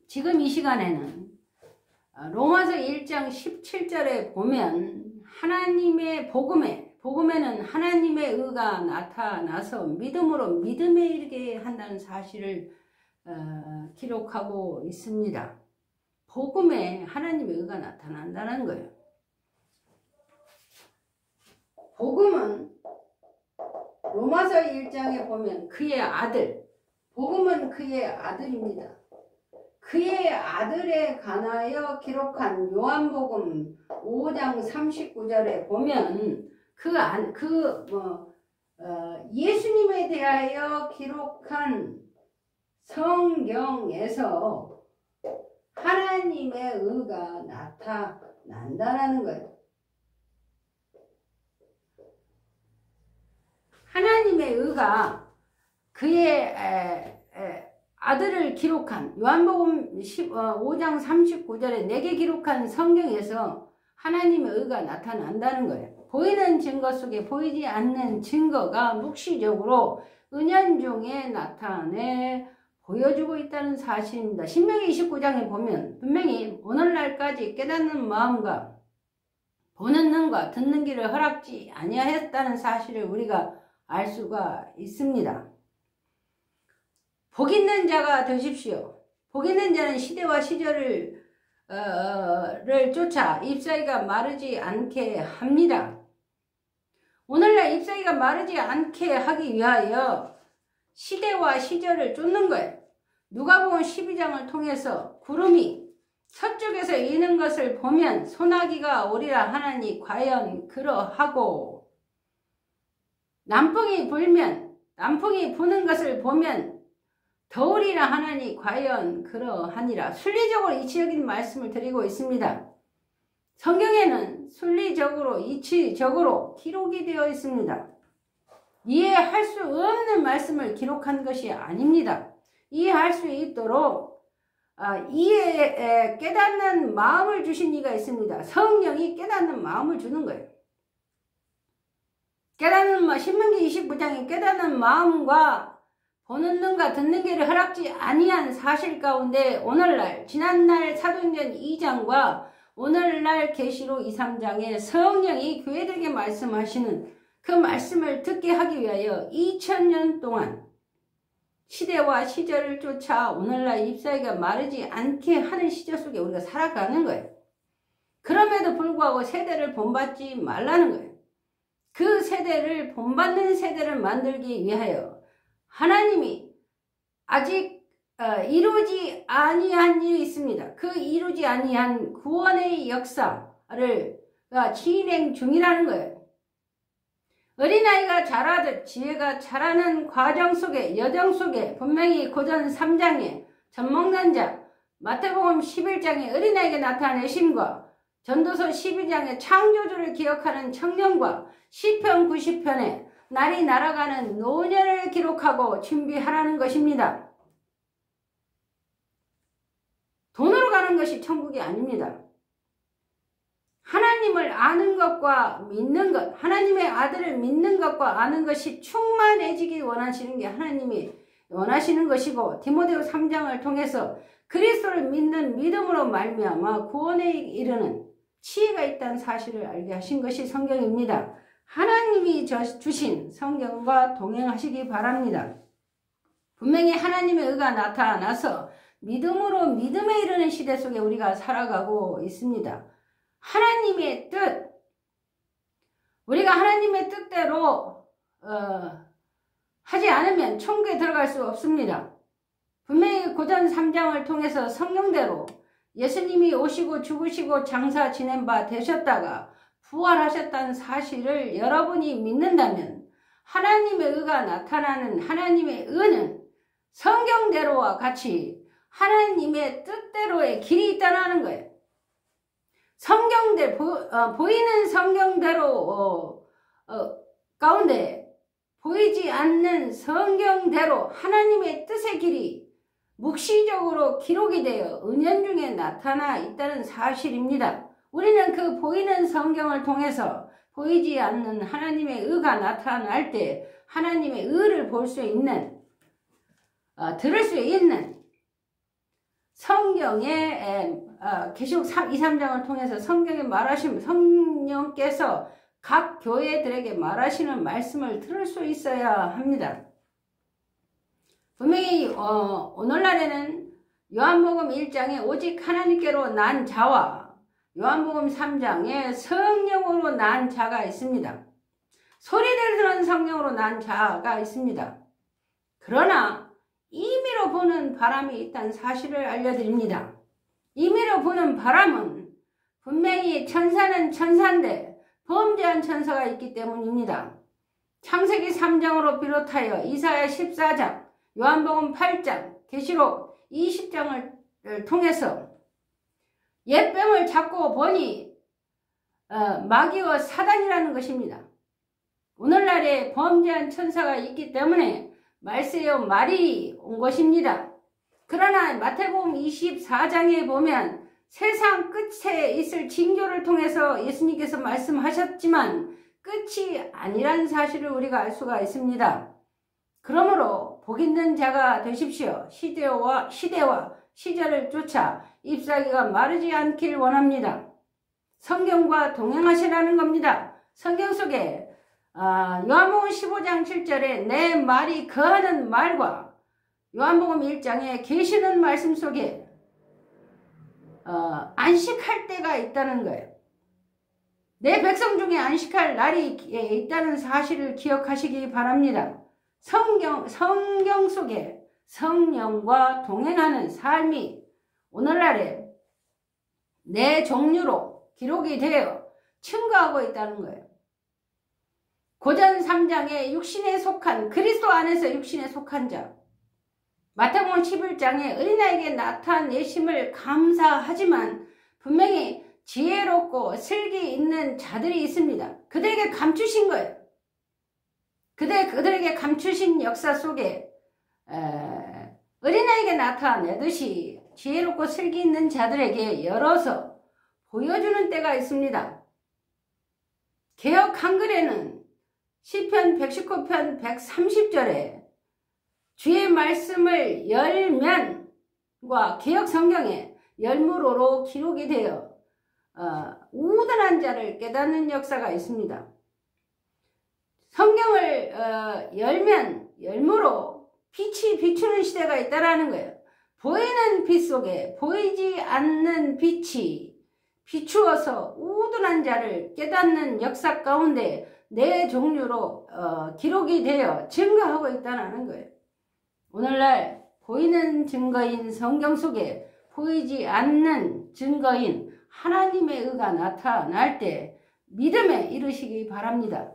지금 이 시간에는 로마서 1장 17절에 보면 하나님의 복음에는 하나님의 의가 나타나서 믿음으로 믿음에 이르게 한다는 사실을 기록하고 있습니다. 복음에 하나님의 의가 나타난다는 거예요. 복음은 로마서 1장에 보면 그의 아들, 복음은 그의 아들입니다. 그의 아들에 관하여 기록한 요한복음 5장 39절에 보면 예수님에 대하여 기록한 성경에서 하나님의 의가 나타난다는 거예요. 하나님의 의가 그의 아들을 기록한 요한복음 5장 39절에 내게 기록한 성경에서 하나님의 의가 나타난다는 거예요. 보이는 증거 속에 보이지 않는 증거가 묵시적으로 은연중에 나타내 보여주고 있다는 사실입니다. 신명기 29장에 보면 분명히 오늘날까지 깨닫는 마음과 보는 눈과 듣는 귀를 허락지 아니하였다는 사실을 우리가 알 수가 있습니다. 복 있는 자가 되십시오. 복 있는 자는 시대와 시절을 쫓아 잎사귀가 마르지 않게 합니다. 오늘날 잎사귀가 마르지 않게 하기 위하여 시대와 시절을 쫓는 거예요. 누가복음 12장을 통해서 구름이 서쪽에서 이는 것을 보면 소나기가 오리라 하나니 과연 그러하고, 남풍이 부는 것을 보면 더우리라 하나니 과연 그러하니라. 순리적으로 이치적인 말씀을 드리고 있습니다. 성경에는 순리적으로 이치적으로 기록이 되어 있습니다. 이해할 수 없는 말씀을 기록한 것이 아닙니다. 이해할 수 있도록 깨닫는 마음을 주신 이가 있습니다. 성령이 깨닫는 마음을 주는 거예요. 신명기 29장에 깨닫는 마음과 보는 눈과 듣는 귀를 허락지 아니한 사실 가운데 오늘날 지난날 사도행전 2장과 오늘날 계시록 2, 3장에 성령이 교회들에게 말씀하시는 그 말씀을 듣게 하기 위하여 2000년 동안 시대와 시절을 쫓아 오늘날 잎사귀가 마르지 않게 하는 시절 속에 우리가 살아가는 거예요. 그럼에도 불구하고 세대를 본받지 말라는 거예요. 그 세대를 본받는 세대를 만들기 위하여 하나님이 아직 이루지 아니한 일이 있습니다. 그 이루지 아니한 구원의 역사를 진행 중이라는 거예요. 어린아이가 자라듯 지혜가 자라는 과정 속에, 여정 속에 분명히 고전 3장에 젖먹는 자, 마태복음 11장에 어린아이에게 나타내심과 전도서 12장에 창조주를 기억하는 청년과 시편 90편에 날이 날아가는 노년을 기록하고 준비하라는 것입니다. 돈으로 가는 것이 천국이 아닙니다. 하나님을 아는 것과 믿는 것, 하나님의 아들을 믿는 것과 아는 것이 충만해지기 원하시는 게 하나님이 원하시는 것이고, 디모데후 3장을 통해서 그리스도를 믿는 믿음으로 말미암아 구원에 이르는 지혜가 있다는 사실을 알게 하신 것이 성경입니다. 하나님이 주신 성경과 동행하시기 바랍니다. 분명히 하나님의 의가 나타나서 믿음으로 믿음에 이르는 시대 속에 우리가 살아가고 있습니다. 하나님의 뜻, 우리가 하나님의 뜻대로 하지 않으면 천국에 들어갈 수 없습니다. 분명히 고전 3장을 통해서 성경대로 예수님이 오시고 죽으시고 장사 지낸 바 되셨다가 부활하셨다는 사실을 여러분이 믿는다면 하나님의 의가 나타나는 하나님의 의는 성경대로와 같이 하나님의 뜻대로의 길이 있다는 거예요. 보이는 성경대로 가운데 보이지 않는 성경대로 하나님의 뜻의 길이 묵시적으로 기록이 되어 은연중에 나타나 있다는 사실입니다. 우리는 그 보이는 성경을 통해서 보이지 않는 하나님의 의가 나타날 때 하나님의 의를 볼 수 있는, 들을 수 있는 성경에 계시록 2, 3장을 통해서 성경에 말하신 성령께서 각 교회들에게 말하시는 말씀을 들을 수 있어야 합니다. 분명히 오늘날에는 요한복음 1장에 오직 하나님께로 난 자와 요한복음 3장에 성령으로 난 자가 있습니다. 소리를 들은 성령으로 난 자가 있습니다. 그러나 임의로 부는 바람이 있다는 사실을 알려드립니다. 임의로 부는 바람은 분명히 천사는 천사인데 범죄한 천사가 있기 때문입니다. 창세기 3장으로 비롯하여 이사야 14장, 요한복음 8장, 계시록 20장을 통해서 옛뱀을 잡고 보니 마귀와 사단이라는 것입니다. 오늘날에 범죄한 천사가 있기 때문에 말세요 말이 온 것입니다. 그러나 마태복음 24장에 보면 세상 끝에 있을 징조를 통해서 예수님께서 말씀하셨지만 끝이 아니라는 사실을 우리가 알 수가 있습니다. 그러므로 복 있는 자가 되십시오. 시대와 시절을 쫓아 잎사귀가 마르지 않길 원합니다. 성경과 동행하시라는 겁니다. 성경 속에 요한복음 15장 7절에 내 말이 거하는 말과 요한복음 1장에 계시는 말씀 속에 안식할 때가 있다는 거예요. 내 백성 중에 안식할 날이 있다는 사실을 기억하시기 바랍니다. 성경 속에 성령과 동행하는 삶이 오늘날에 내 종류로 기록이 되어 증거하고 있다는 거예요. 고전 3장에 육신에 속한 그리스도 안에서 육신에 속한 자, 마태복음 11장에 어린아이에게 나타내심을 감사하지만 분명히 지혜롭고 슬기 있는 자들이 있습니다. 그들에게 감추신 거예요. 그들에게 감추신 역사 속에 어린아이에게 나타내듯이 지혜롭고 슬기 있는 자들에게 열어서 보여주는 때가 있습니다. 개역 한글에는 시편 119편 130절에 주의 말씀을 열면과 개역 성경에 열무로로 기록이 되어 우둔한 자를 깨닫는 역사가 있습니다. 성경을 열면 열무로 빛이 비추는 시대가 있다라는 거예요. 보이는 빛 속에 보이지 않는 빛이 비추어서 우둔한 자를 깨닫는 역사 가운데 내 종류로 기록이 되어 증거하고 있다는 거예요. 오늘날 보이는 증거인 성경 속에 보이지 않는 증거인 하나님의 의가 나타날 때 믿음에 이르시기 바랍니다.